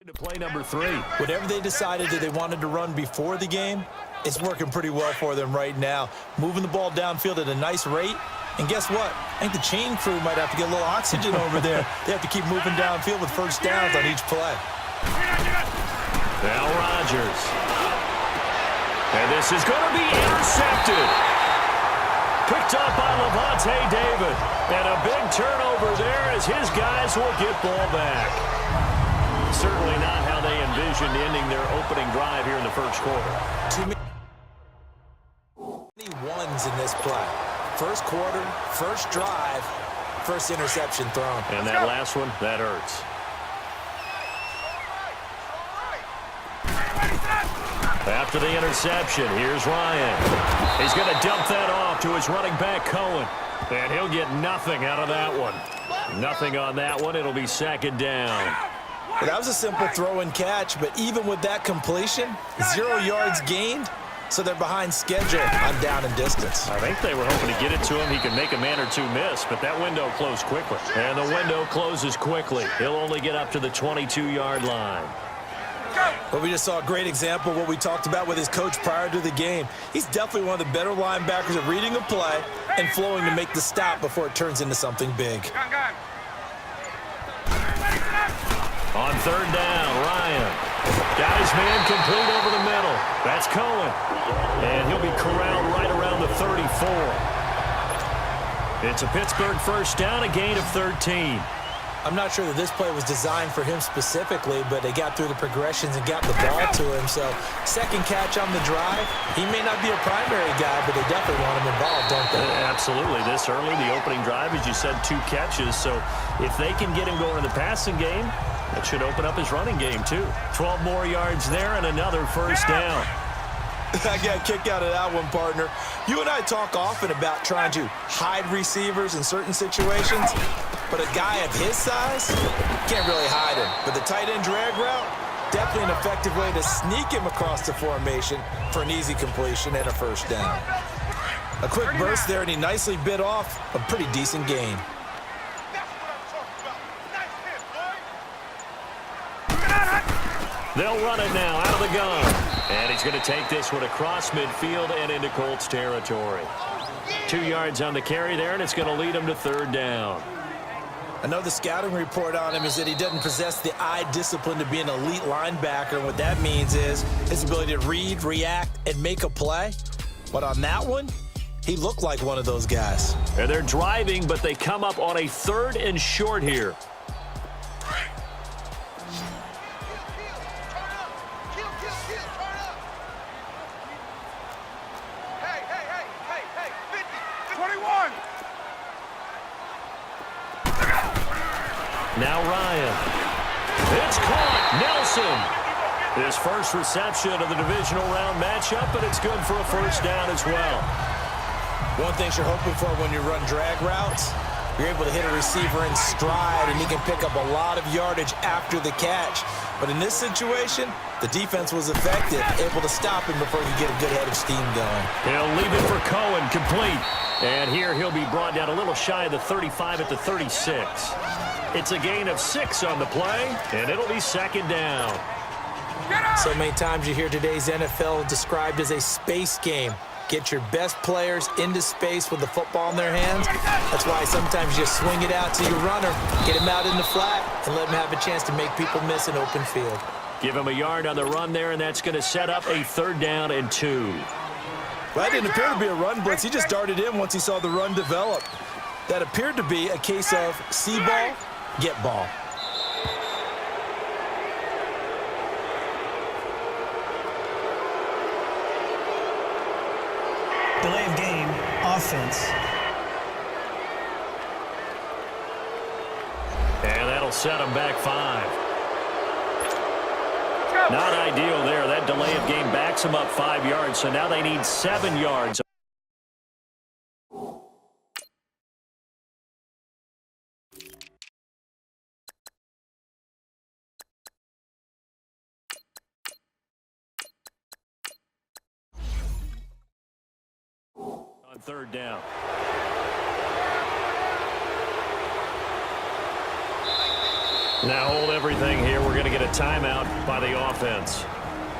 To play number 3. Whatever they decided that they wanted to run before the game, it's working pretty well for them right now. Moving the ball downfield at a nice rate. And guess what? I think the chain crew might have to get a little oxygen over there. They have to keep moving downfield with first downs on each play. Now Rodgers. And this is going to be intercepted. Picked up by Levante David. And a big turnover there as his guys will get ball back. Certainly not how they envisioned ending their opening drive here in the first quarter. Too many ones in this play. First quarter, first drive, first interception thrown. And that last one, that hurts. After the interception, here's Ryan. He's going to dump that off to his running back, Cohen. And he'll get nothing out of that one. Nothing on that one. It'll be second down. Well, that was a simple throw and catch, but even with that completion, 0 yards gained, so they're behind schedule on down and distance. I think they were hoping to get it to him. He could make a man or two miss, but that window closed quickly. And the window closes quickly. He'll only get up to the 22-yard line. Well, we just saw a great example of what we talked about with his coach prior to the game. He's definitely one of the better linebackers at reading a play and flowing to make the stop before it turns into something big. On third down, Ryan got his man complete over the middle. That's Cohen. And he'll be corralled right around the 34. It's a Pittsburgh first down, a gain of 13. I'm not sure that this play was designed for him specifically, but they got through the progressions and got the ball to him. So second catch on the drive. He may not be a primary guy, but they definitely want him involved, don't they? Absolutely. This early, the opening drive, as you said, 2 catches. So if they can get him going in the passing game, that should open up his running game, too. 12 more yards there and another first down. I got a kick out of that one, partner. You and I talk often about trying to hide receivers in certain situations, but a guy of his size can't really hide him. But the tight end drag route, definitely an effective way to sneak him across the formation for an easy completion and a first down. A quick burst there, and he nicely bit off a pretty decent gain. They'll run it now out of the gun. And he's going to take this one across midfield and into Colts territory. 2 yards on the carry there, and it's going to lead him to third down. I know the scouting report on him is that he doesn't possess the eye discipline to be an elite linebacker. And what that means is his ability to read, react, and make a play. But on that one, he looked like one of those guys. And they're driving, but they come up on a 3rd and short here. Now Ryan. It's caught. Nelson. His first reception of the divisional round matchup, but it's good for a first down as well. One thing you're hoping for when you run drag routes, you're able to hit a receiver in stride, and he can pick up a lot of yardage after the catch. But in this situation, the defense was effective, able to stop him before he could get a good head of steam going. He'll leave it for Cohen, complete. And here he'll be brought down a little shy of the 35 at the 36. It's a gain of 6 on the play, and it'll be second down. So many times you hear today's NFL described as a space game. Get your best players into space with the football in their hands. That's why sometimes you swing it out to your runner, get him out in the flat, and let him have a chance to make people miss an open field. Give him a yard on the run there, and that's going to set up a 3rd down and 2. Well, that didn't appear to be a run blitz. He just darted in once he saw the run develop. That appeared to be a case of see ball, get ball. Delay of game, offense. And that'll set him back 5. Not ideal there. That delay of game backs him up 5 yards, so now they need 7 yards. On 3rd down. Now hold everything here. We're going to get a timeout by the offense.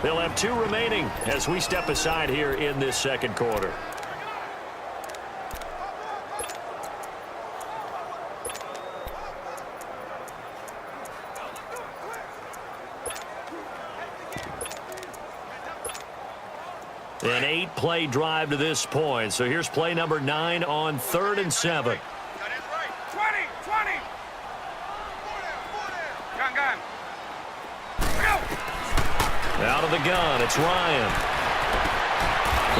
They'll have 2 remaining as we step aside here in this second quarter. An 8-play drive to this point. So here's play number 9 on 3rd and 7. Out of the gun, it's Ryan.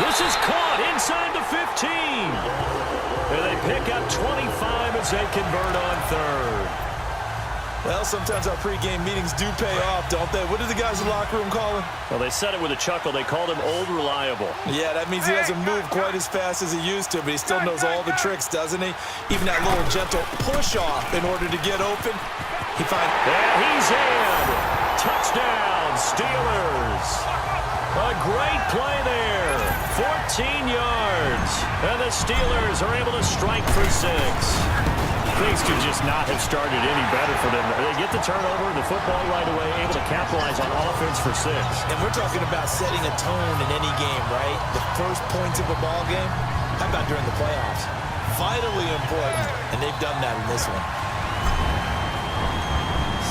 This is caught inside the 15. And they pick up 25 as they convert on 3rd. Well, sometimes our pregame meetings do pay off, don't they? What did the guys in the locker room call him? Well, they said it with a chuckle. They called him Old Reliable. Yeah, that means he doesn't move quite as fast as he used to, but he still knows all the tricks, doesn't he? Even that little gentle push-off in order to get open. And he's in. Touchdown, Steelers. A great play there. 14 yards. And the Steelers are able to strike for 6. Things could just not have started any better for them. They get the turnover, the football right away, able to capitalize on offense for 6. And we're talking about setting a tone in any game, right? The first points of a ball game. How about during the playoffs? Vitally important, and they've done that in this one.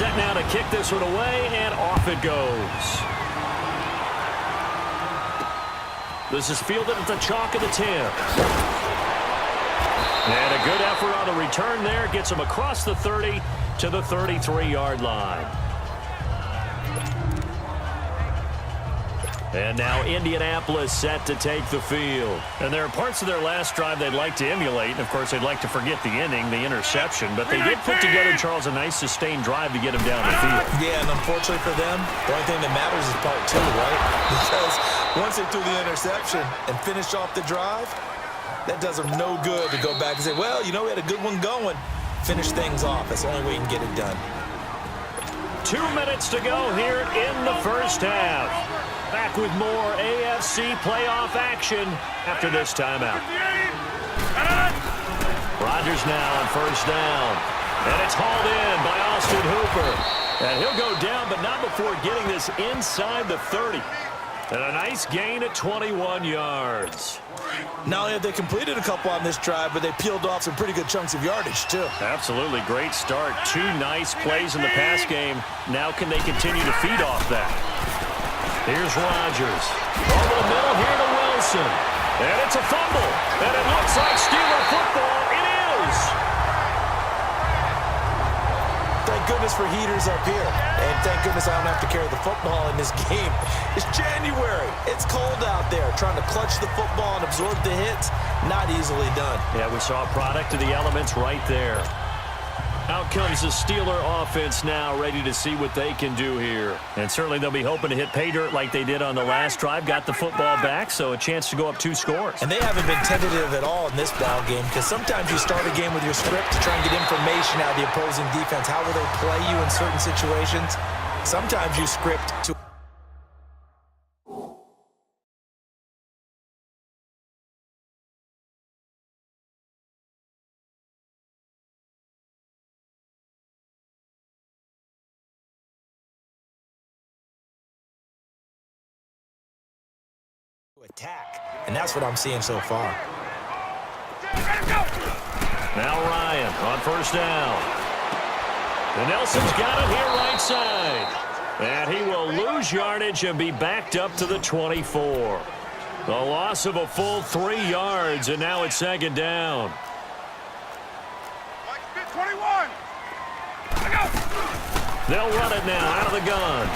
Set now to kick this one away, and off it goes. This is fielded at the chalk of the 10. And a good effort on the return there. Gets him across the 30 to the 33-yard line. And now Indianapolis set to take the field. And there are parts of their last drive they'd like to emulate. And, of course, they'd like to forget the inning, the interception. But they did put together, Charles, a nice sustained drive to get him down the field. Yeah, and unfortunately for them, the only thing that matters is part 2, right? Because once they threw the interception and finished off the drive, that does them no good to go back and say, well, you know, we had a good one going. Finish things off. That's the only way you can get it done. 2 minutes to go here in the first half. Back with more AFC playoff action after this timeout. Rodgers now on first down. And it's hauled in by Austin Hooper. And he'll go down, but not before getting this inside the 30. And a nice gain at 21 yards. Not only have they completed a couple on this drive, but they peeled off some pretty good chunks of yardage, too. Absolutely. Great start. 2 nice plays in the pass game. Now can they continue to feed off that? Here's Rodgers. Over the middle here to Wilson. And it's a fumble. And it looks like Steeler football. It is. Thank goodness for heaters up here. And thank goodness I don't have to carry the football in this game. It's January. It's cold out there. Trying to clutch the football and absorb the hits, not easily done. Yeah, we saw a product of the elements right there. Out comes the Steeler offense now, ready to see what they can do here. And certainly they'll be hoping to hit pay dirt like they did on the last drive. Got the football back, so a chance to go up 2 scores. And they haven't been tentative at all in this ball game, because sometimes you start a game with your script to try and get information out of the opposing defense. How will they play you in certain situations? Sometimes you script to attack, and that's what I'm seeing so far. Now Ryan on first down. And Nelson's got it here right side. And he will lose yardage and be backed up to the 24. A loss of a full 3 yards, and now it's second down. 21. They'll run it now out of the gun.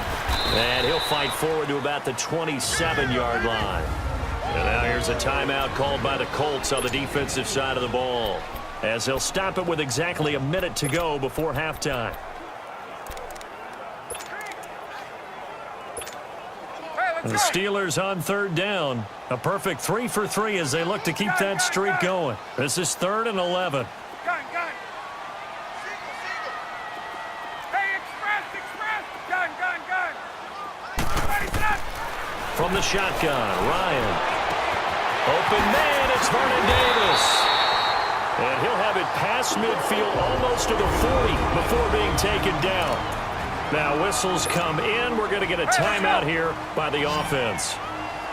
And he'll fight forward to about the 27-yard line. And now here's a timeout called by the Colts on the defensive side of the ball, as they'll stop it with exactly a minute to go before halftime. And the Steelers on third down. A perfect 3 for 3 as they look to keep that streak going. This is 3rd and 11. Gun. Hey, express. Gun. Ready, set. From the shotgun, Ryan. Open man, it's Vernon Davis. And he'll have it past midfield, almost to the 40 before being taken down. Now whistles come in. We're going to get a timeout here by the offense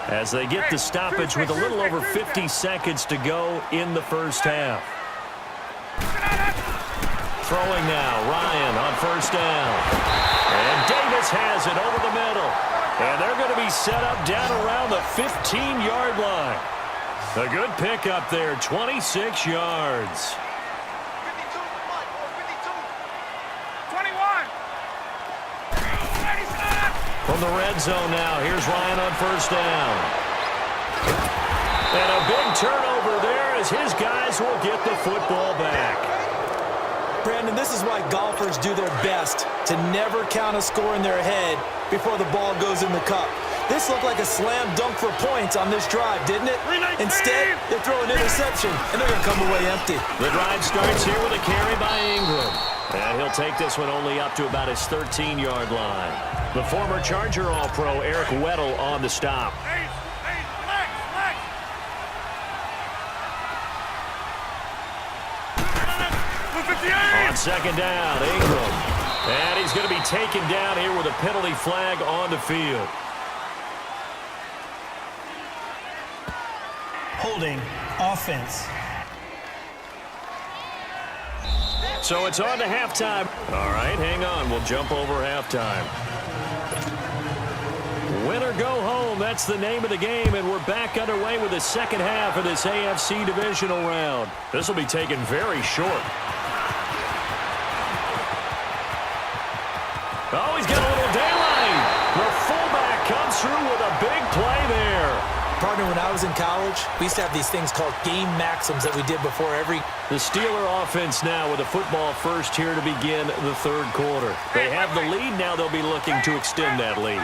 as they get the stoppage with a little over 50 seconds to go in the first half. Throwing now, Ryan on first down. And Davis has it over the middle. And they're going to be set up down around the 15-yard line. A good pickup there, 26 yards. 21. From the red zone now, here's Ryan on first down. And a big turnover there as his guys will get the football back. Brandon, this is why golfers do their best to never count a score in their head before the ball goes in the cup. This looked like a slam dunk for points on this drive, didn't it? Instead, they throw an interception, and they're going to come away empty. The drive starts here with a carry by Ingram. And he'll take this one only up to about his 13-yard line. The former Charger All-Pro Eric Weddle on the stop. On second down, Ingram. And he's going to be taken down here with a penalty flag on the field. Holding offense. So it's on to halftime. All right, hang on. We'll jump over halftime. Win or go home, that's the name of the game, and we're back underway with the second half of this AFC divisional round. This will be taken very short. Oh, he's got a little daylight. The fullback comes through with a big play there. Partner, when I was in college, we used to have these things called game maxims that we did before every... The Steeler offense now with a football first here to begin the third quarter. They have the lead. Now they'll be looking to extend that lead.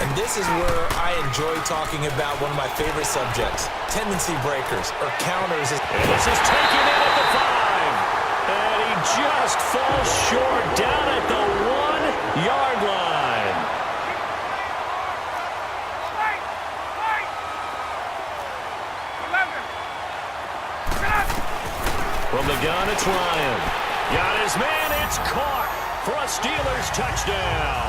And this is where I enjoy talking about one of my favorite subjects, tendency breakers or counters. And this is taken in at the 5. And he just falls short down at the 1-yard line. From the gun, it's Ryan. Got his man, it's caught for a Steelers touchdown.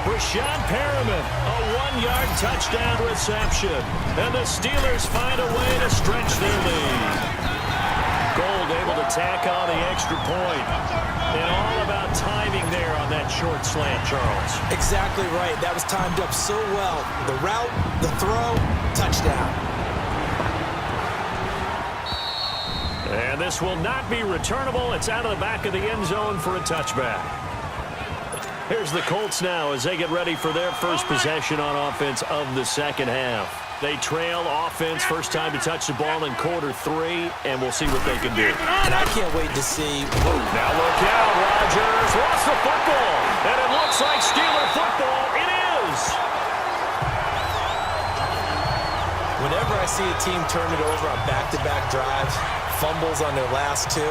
Rashawn Perriman, a 1-yard touchdown reception. And the Steelers find a way to stretch their lead. Gold able to tack on the extra point. And all about timing there on that short slant, Charles. Exactly right. That was timed up so well. The route, the throw, touchdown. And this will not be returnable. It's out of the back of the end zone for a touchback. Here's the Colts now as they get ready for their first possession on offense of the second half. They trail offense, first time to touch the ball in quarter 3, and we'll see what they can do. And I can't wait to see. Now look out, Rodgers lost the football, and it looks like Steeler football. It is. Whenever I see a team turn it over on back-to-back drives, fumbles on their last 2,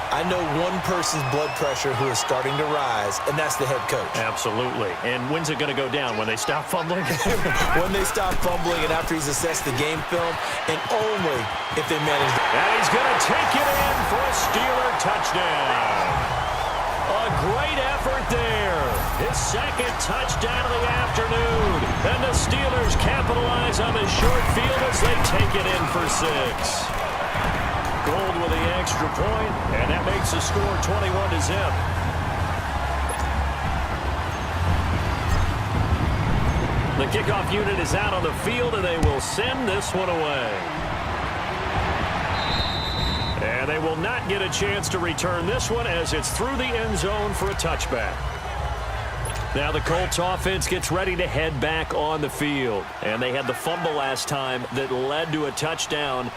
I know one person's blood pressure who is starting to rise, and that's the head coach. Absolutely. And when's it going to go down? When they stop fumbling? When they stop fumbling and after he's assessed the game film, and only if they manage. And he's going to take it in for a Steeler touchdown. A great effort there. His second touchdown of the afternoon. And the Steelers capitalize on the short field as they take it in for 6. Gold with the extra point, and that makes the score 21-0. The kickoff unit is out on the field, and they will send this one away. And they will not get a chance to return this one as it's through the end zone for a touchback. Now the Colts offense gets ready to head back on the field. And they had the fumble last time that led to a touchdown.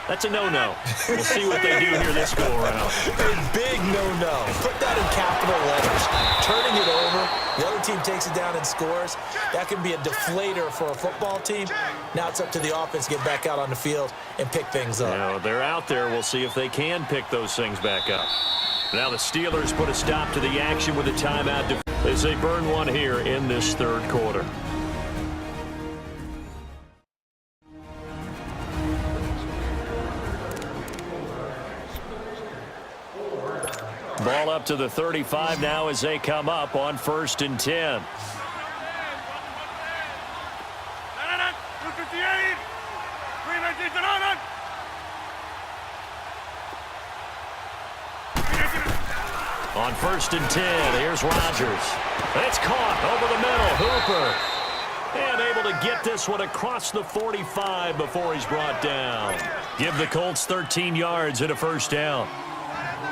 That's a no-no. We'll see what they do here this go-around. A big no-no. Put that in capital letters. Turning it over, the other team takes it down and scores. That can be a deflator for a football team. Now it's up to the offense to get back out on the field and pick things up. Now, they're out there. We'll see if they can pick those things back up. Now the Steelers put a stop to the action with a timeout as they burn one here in this third quarter. Ball up to the 35 now as they come up on 1st and 10. On 1st and 10, here's Rodgers. It's caught over the middle. Hooper. And able to get this one across the 45 before he's brought down. Give the Colts 13 yards and a 1st down.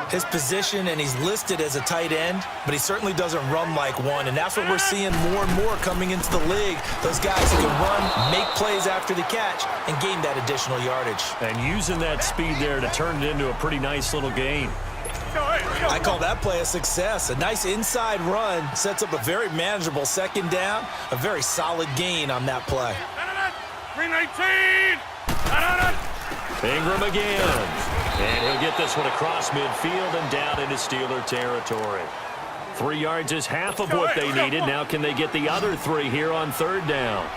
His position, and he's listed as a tight end, but he certainly doesn't run like one, and that's what we're seeing more and more coming into the league. Those guys who can run, make plays after the catch, and gain that additional yardage. And using that speed there to turn it into a pretty nice little gain. I call that play a success. A nice inside run sets up a very manageable 2nd down, a very solid gain on that play. 319! Ingram again. And he'll get this one across midfield and down into Steeler territory. 3 yards is half of what they needed. Now can they get the other 3 here on 3rd down?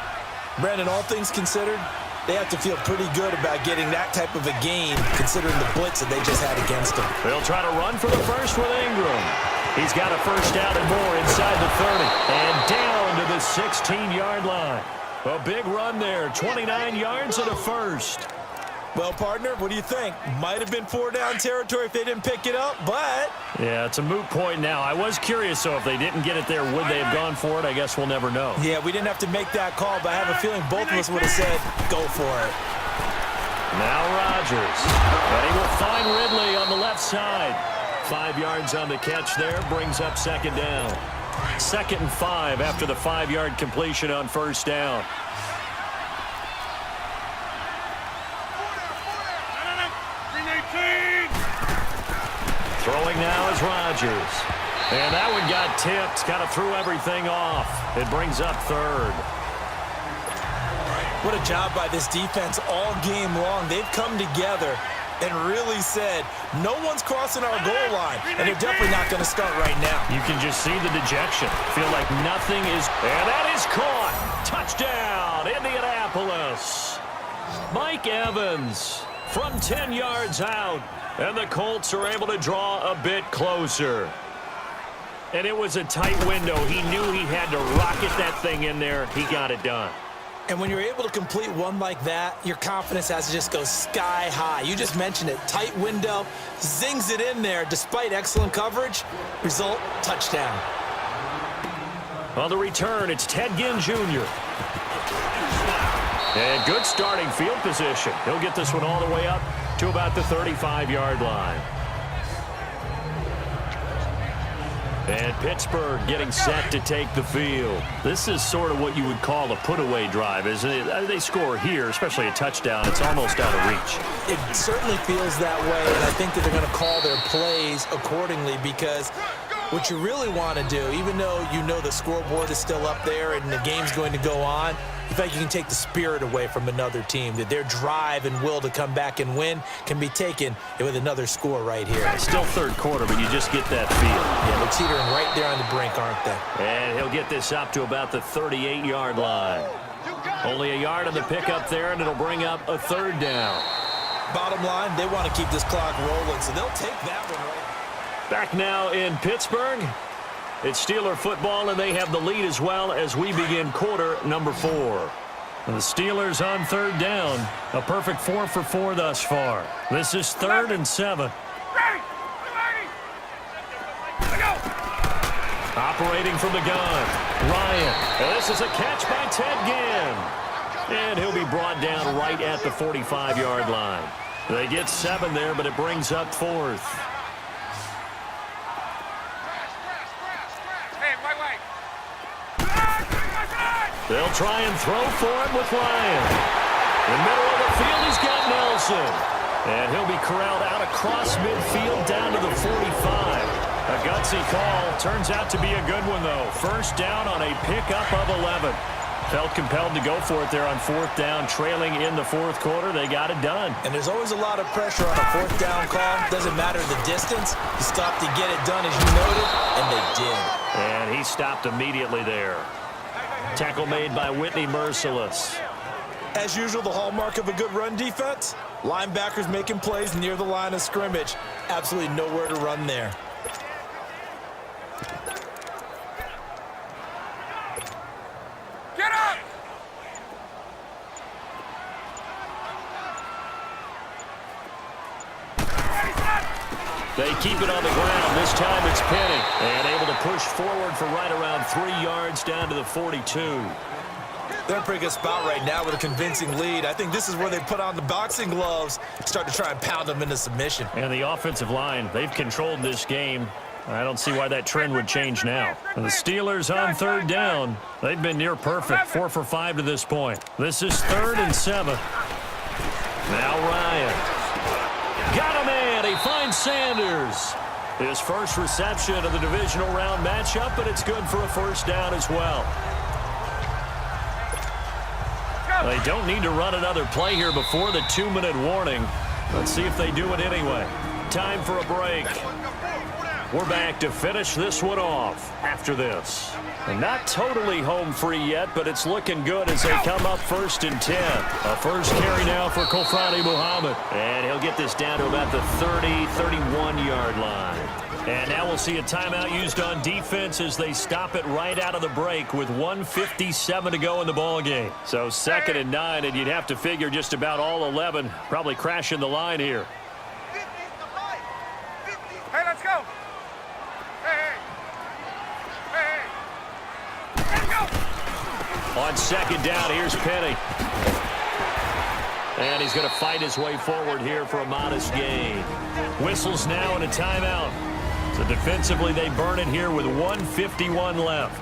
Brandon, all things considered, they have to feel pretty good about getting that type of a gain, considering the blitz that they just had against them. They'll try to run for the first with Ingram. He's got a 1st down and more inside the 30. And down to the 16-yard line. A big run there, 29 yards and a 1st. Well, partner, what do you think? Might have been 4-down territory if they didn't pick it up, but... Yeah, it's a moot point now. I was curious, so if they didn't get it there, would they have gone for it? I guess we'll never know. Yeah, we didn't have to make that call, but I have a feeling both of us would have said, go for it. Now Rodgers. And he will find Ridley on the left side. 5 yards on the catch there, brings up 2nd down. 2nd and 5 after the 5-yard completion on 1st down. Throwing now is Rodgers. And that one got tipped. Kind of threw everything off. It brings up 3rd. What a job by this defense all game long. They've come together and really said, no one's crossing our goal line. And they're definitely not going to start right now. You can just see the dejection. Feel like nothing is... And that is caught. Touchdown, Indianapolis. Mike Evans from 10 yards out. And the Colts are able to draw a bit closer. And it was a tight window. He knew he had to rocket that thing in there. He got it done. And when you're able to complete one like that, your confidence has to just go sky high. You just mentioned it. Tight window, zings it in there despite excellent coverage. Result, touchdown. On the return, it's Ted Ginn Jr. And good starting field position. He'll get this one all the way up to about the 35-yard line. And Pittsburgh getting set to take the field. This is sort of what you would call a put-away drive, isn't it? They score here, especially a touchdown. It's almost out of reach. It certainly feels that way, and I think that they're going to call their plays accordingly because what you really want to do, even though you know the scoreboard is still up there and the game's going to go on, in fact, you can take the spirit away from another team, that their drive and will to come back and win can be taken with another score right here. Still 3rd quarter, but you just get that feel. Yeah, they're teetering right there on the brink, aren't they? And he'll get this up to about the 38-yard line. Only a yard on the pickup there, and it'll bring up a 3rd down. Bottom line, they want to keep this clock rolling, so they'll take that one right. Back now in Pittsburgh. It's Steeler football, and they have the lead as well as we begin quarter number 4. And the Steelers on 3rd down. A perfect 4 for 4 thus far. This is 3rd and 7. Operating from the gun, Ryan. And this is a catch by Ted Ginn. And he'll be brought down right at the 45-yard line. They get 7 there, but it brings up 4th. They'll try and throw for him with Ryan. In the middle of the field, he's got Nelson. And he'll be corralled out across midfield down to the 45. A gutsy call. Turns out to be a good one, though. 1st down on a pickup of 11. Felt compelled to go for it there on 4th down. Trailing in the 4th quarter, they got it done. And there's always a lot of pressure on a 4th down call. Doesn't matter the distance. You stop to get it done, as you noted, and they did. And he stopped immediately there. Tackle made by Whitney Merciless. As usual, the hallmark of a good run defense, linebackers making plays near the line of scrimmage. Absolutely nowhere to run there. They keep it on the ground. This time it's Penny. And able to push forward for right around 3 yards down to the 42. They're in a pretty good spot right now with a convincing lead. I think this is where they put on the boxing gloves, start to try and pound them into submission. And the offensive line, they've controlled this game. I don't see why that trend would change now. And the Steelers on 3rd down. They've been near perfect, 4 for 5 to this point. This is 3rd and 7. Now Ryan. Got a man. He finds Sanders. His first reception of the divisional round matchup, but it's good for a first down as well. They don't need to run another play here before the 2-minute warning. Let's see if they do it anyway. Time for a break. We're back to finish this one off after this. And not totally home free yet, but it's looking good as they come up 1st and 10. A first carry now for Kofrani Muhammad. And he'll get this down to about the 31-yard line. And now we'll see a timeout used on defense as they stop it right out of the break with 1:57 to go in the ballgame. So 2nd and 9, and you'd have to figure just about all 11 probably crashing the line here. Hey, let's go. Hey. Let's go. On 2nd down, here's Penny. And he's going to fight his way forward here for a modest gain. Whistles now and a timeout. So defensively, they burn it here with 1:51 left.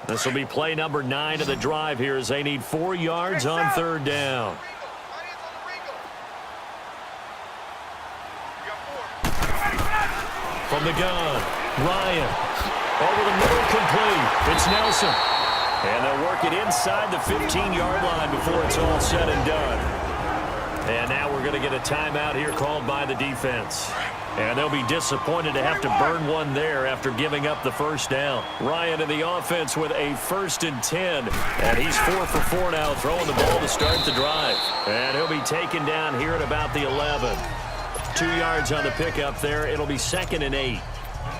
This will be play number 9 of the drive here as they need 4 yards on 3rd down. From the gun, Ryan. Over the middle, complete. It's Nelson. And they'll work it inside the 15-yard line before it's all said and done. And now we're going to get a timeout here called by the defense. And they'll be disappointed to have to burn one there after giving up the first down. Ryan in the offense with a 1st and 10. And he's 4 for 4 now, throwing the ball to start the drive. And he'll be taken down here at about the 11. 2 yards on the pickup there. It'll be 2nd and 8.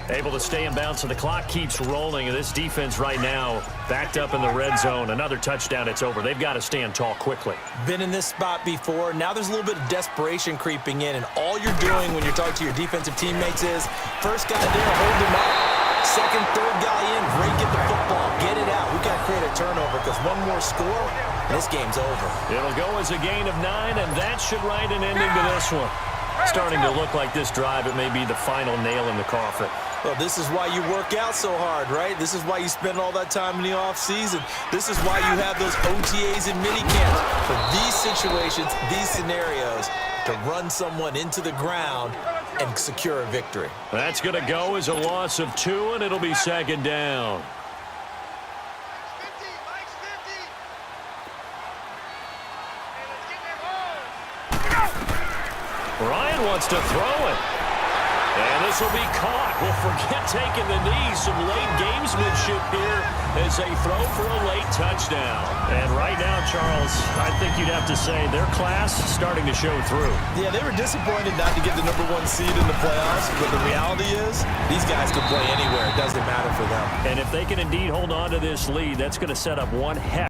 Able to stay in bounds, and the clock keeps rolling. And this defense right now backed up in the red zone. Another touchdown, it's over. They've got to stand tall quickly. Been in this spot before. Now there's a little bit of desperation creeping in, and all you're doing when you're talking to your defensive teammates is first guy there, hold him up. 2nd, 3rd guy in, break it the football, get it out. We've got to create a turnover because one more score, and this game's over. It'll go as a gain of 9, and that should write an ending to this one. Starting to look like this drive, it may be the final nail in the coffin. Well, this is why you work out so hard, right? This is why you spend all that time in the offseason. This is why you have those OTAs and minicamps. For these situations, these scenarios, to run someone into the ground and secure a victory. That's going to go as a loss of 2, and it'll be 2nd down. Ryan wants to throw it. And this will be caught. Well, forget taking the knee. Some late gamesmanship here as they throw for a late touchdown. And right now, Charles, I think you'd have to say their class is starting to show through. Yeah, they were disappointed not to get the #1 seed in the playoffs, but the reality is these guys can play anywhere. It doesn't matter for them. And if they can indeed hold on to this lead, that's going to set up one heck